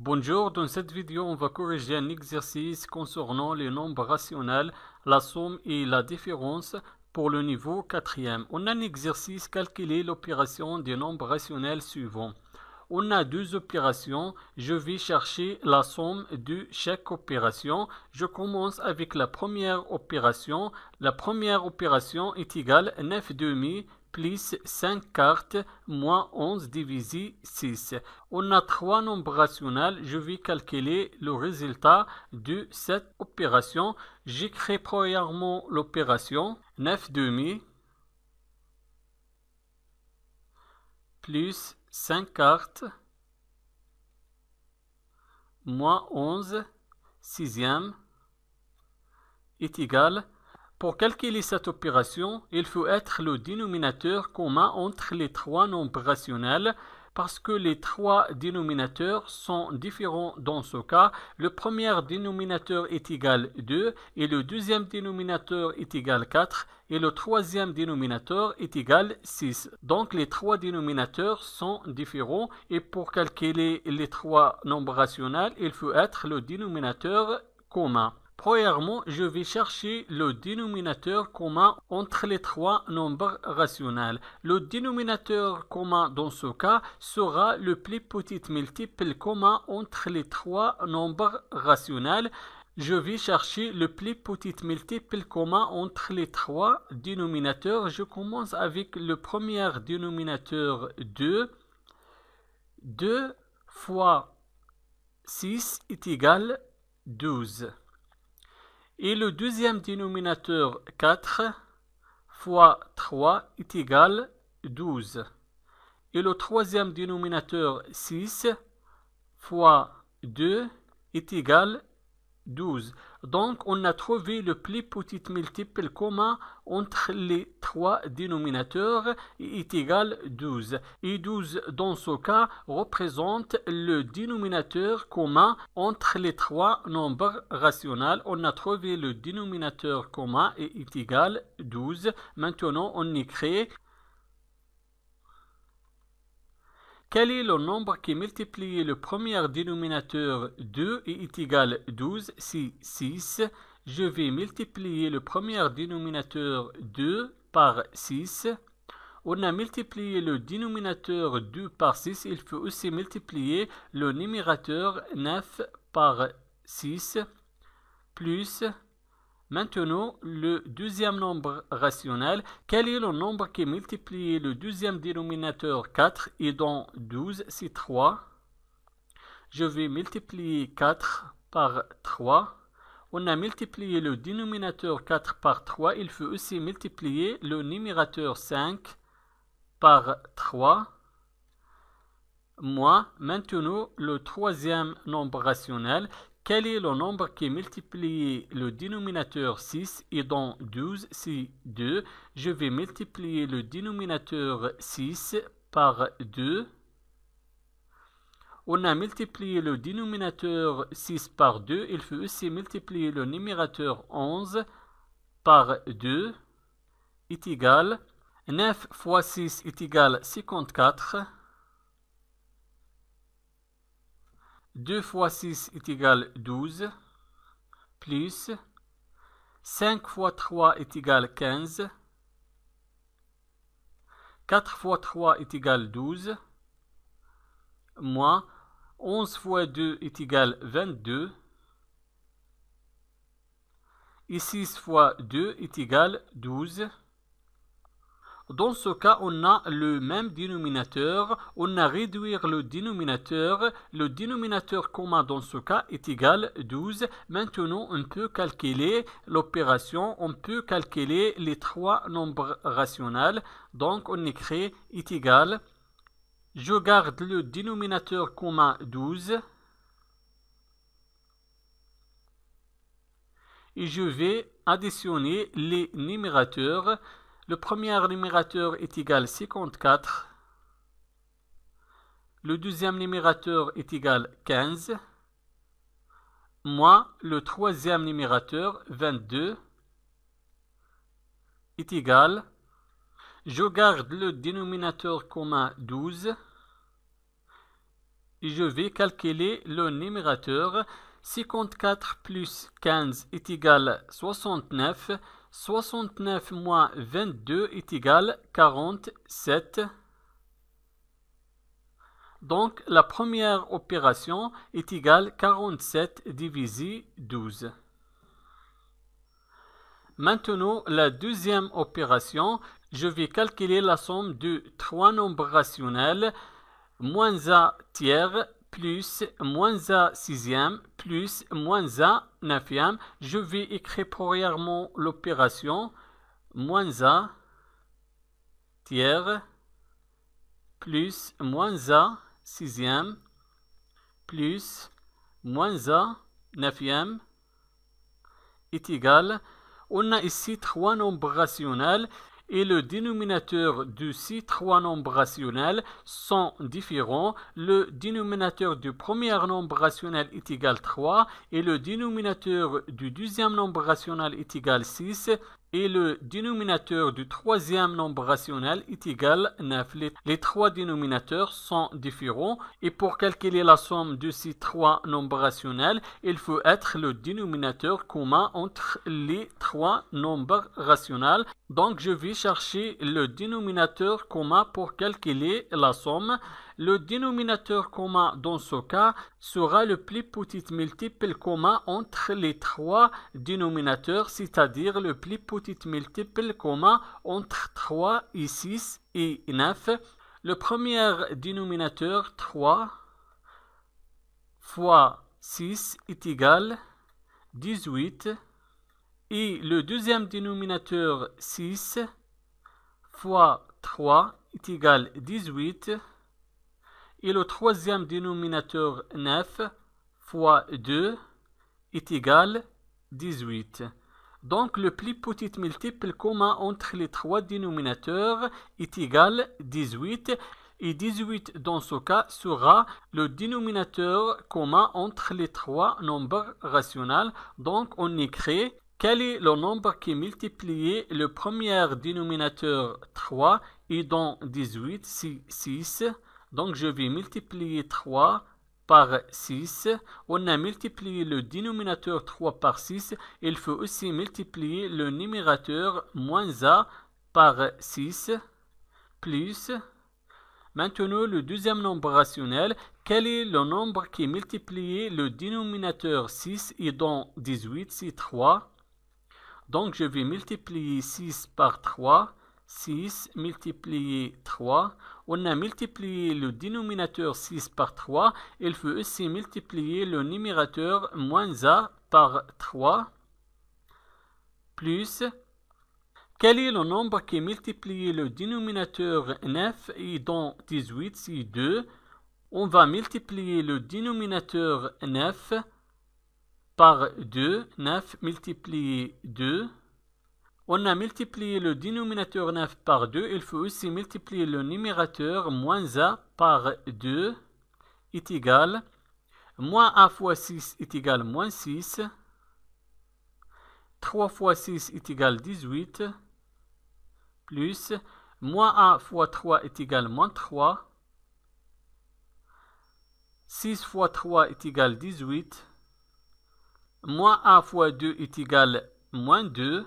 Bonjour, dans cette vidéo, on va corriger un exercice concernant les nombres rationnels, la somme et la différence pour le niveau 4e. On a un exercice calculer l'opération des nombres rationnels suivants. On a deux opérations, je vais chercher la somme de chaque opération. Je commence avec la première opération. La première opération est égale 9 demi plus 5 quarts moins 11 divisé 6. On a trois nombres rationnels. Je vais calculer le résultat de cette opération. J'écris premièrement l'opération 9 demi plus 5 quarts moins 11 sixième est égal. Pour calculer cette opération, il faut être le dénominateur commun entre les trois nombres rationnels parce que les trois dénominateurs sont différents dans ce cas. Le premier dénominateur est égal 2 et le deuxième dénominateur est égal 4 et le troisième dénominateur est égal 6. Donc les trois dénominateurs sont différents et pour calculer les trois nombres rationnels, il faut être le dénominateur commun. Premièrement, je vais chercher le dénominateur commun entre les trois nombres rationnels. Le dénominateur commun dans ce cas sera le plus petit multiple commun entre les trois nombres rationnels. Je vais chercher le plus petit multiple commun entre les trois dénominateurs. Je commence avec le premier dénominateur 2. 2 fois 6 est égal 12. Et le deuxième dénominateur 4 fois 3 est égal 12. Et le troisième dénominateur 6 fois 2 est égal 12. Donc, on a trouvé le plus petit multiple commun entre les trois dénominateurs et est égal 12. Et 12, dans ce cas, représente le dénominateur commun entre les trois nombres rationnels. On a trouvé le dénominateur commun et est égal 12. Maintenant, on écrit quel est le nombre qui multiplie le premier dénominateur 2 et est égal 12? C'est 6. Je vais multiplier le premier dénominateur 2 par 6. On a multiplié le dénominateur 2 par 6. Il faut aussi multiplier le numérateur 9 par 6 plus. Maintenant, le deuxième nombre rationnel. Quel est le nombre qui multiplie le deuxième dénominateur 4 et dans 12, c'est 3. Je vais multiplier 4 par 3. On a multiplié le dénominateur 4 par 3. Il faut aussi multiplier le numérateur 5 par 3. Moins, maintenant, le troisième nombre rationnel. Quel est le nombre qui multiplie le dénominateur 6 et dans 12, c'est 2. Je vais multiplier le dénominateur 6 par 2. On a multiplié le dénominateur 6 par 2. Il faut aussi multiplier le numérateur 11 par 2 est égal. 9 fois 6 est égal 54. 2 fois 6 est égal 12, plus 5 fois 3 est égal 15, 4 fois 3 est égal 12, moins 11 fois 2 est égal 22, et 6 fois 2 est égal 12. Dans ce cas, on a le même dénominateur. On a réduit le dénominateur. Le dénominateur commun dans ce cas est égal 12. Maintenant, on peut calculer l'opération. On peut calculer les trois nombres rationnels. Donc, on écrit est égal. Je garde le dénominateur commun 12. Et je vais additionner les numérateurs. Le premier numérateur est égal 54. Le deuxième numérateur est égal 15. Moins le troisième numérateur 22 est égal. Je garde le dénominateur commun 12. je vais calculer le numérateur. 54 plus 15 est égal à 69. 69 moins 22 est égal à 47. Donc, la première opération est égale à 47 divisé 12. Maintenant, la deuxième opération, je vais calculer la somme de trois nombres rationnels, moins a tiers plus moins a sixième plus moins a neuvième. Je vais écrire premièrement l'opération moins a tiers plus moins a sixième plus moins a neuvième est égal. On a ici trois nombres rationnels et le dénominateur de ces trois nombres rationnels sont différents. Le dénominateur du premier nombre rationnel est égal à 3 et le dénominateur du deuxième nombre rationnel est égal à 6 et le dénominateur du troisième nombre rationnel est égal à 9. Les trois dénominateurs sont différents et pour calculer la somme de ces trois nombres rationnels, il faut être le dénominateur commun entre les trois nombres rationnels. Donc je vais chercher le dénominateur commun pour calculer la somme. Le dénominateur commun dans ce cas sera le plus petit multiple commun entre les trois dénominateurs, c'est-à-dire le plus petit multiple commun entre 3 et 6 et 9. Le premier dénominateur 3 fois 6 est égal à 18 et le deuxième dénominateur 6 fois 3 est égal à 18 et le troisième dénominateur 9 fois 2 est égal à 18. Donc le plus petit multiple commun entre les trois dénominateurs est égal à 18 et 18 dans ce cas sera le dénominateur commun entre les trois nombres rationnels. Donc on écrit quel est le nombre qui multiplie le premier dénominateur 3 et dans 18 c'est 6. Donc je vais multiplier 3 par 6. On a multiplié le dénominateur 3 par 6. Il faut aussi multiplier le numérateur moins a par 6 plus. Maintenant le deuxième nombre rationnel. Quel est le nombre qui multiplie le dénominateur 6 et dans 18 c'est 3. Donc je vais multiplier 6 par 3. 6 multiplié 3. On a multiplié le dénominateur 6 par 3. Il faut aussi multiplier le numérateur moins a par 3. Plus. Quel est le nombre qui multiplie le dénominateur 9 et dans 18 c'est 2. On va multiplier le dénominateur 9 par 2. 9 multiplié 2. On a multiplié le dénominateur 9 par 2. Il faut aussi multiplier le numérateur moins a par 2 est égal. Moins a fois 6 est égal à moins 6. 3 fois 6 est égal à 18. Plus. Moins a fois 3 est égal à moins 3. 6 fois 3 est égal à 18. Moins a fois 2 est égal à moins 2.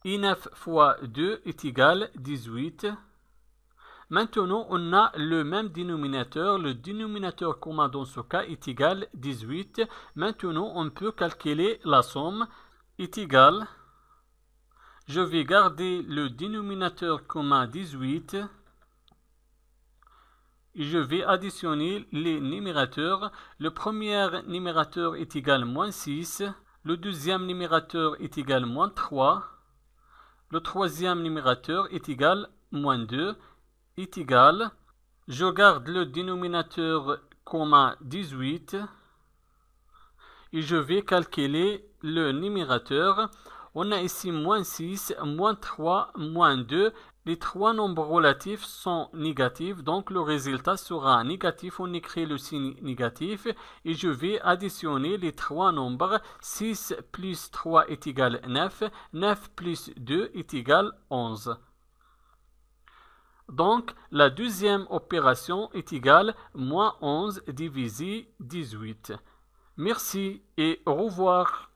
Et 9 fois 2 est égal à 18. Maintenant, on a le même dénominateur. Le dénominateur commun dans ce cas est égal à 18. Maintenant, on peut calculer la somme est égale. Je vais garder le dénominateur commun 18. Et je vais additionner les numérateurs. Le premier numérateur est égal à moins 6. Le deuxième numérateur est égal à moins 3. Le troisième numérateur est égal à moins 2. Est égal. Je garde le dénominateur commun 18. Et je vais calculer le numérateur. On a ici moins 6, moins 3, moins 2. Les trois nombres relatifs sont négatifs, donc le résultat sera négatif. On écrit le signe négatif et je vais additionner les trois nombres. 6 plus 3 est égal à 9. 9 plus 2 est égal à 11. Donc, la deuxième opération est égale moins 11 divisé 18. Merci et au revoir.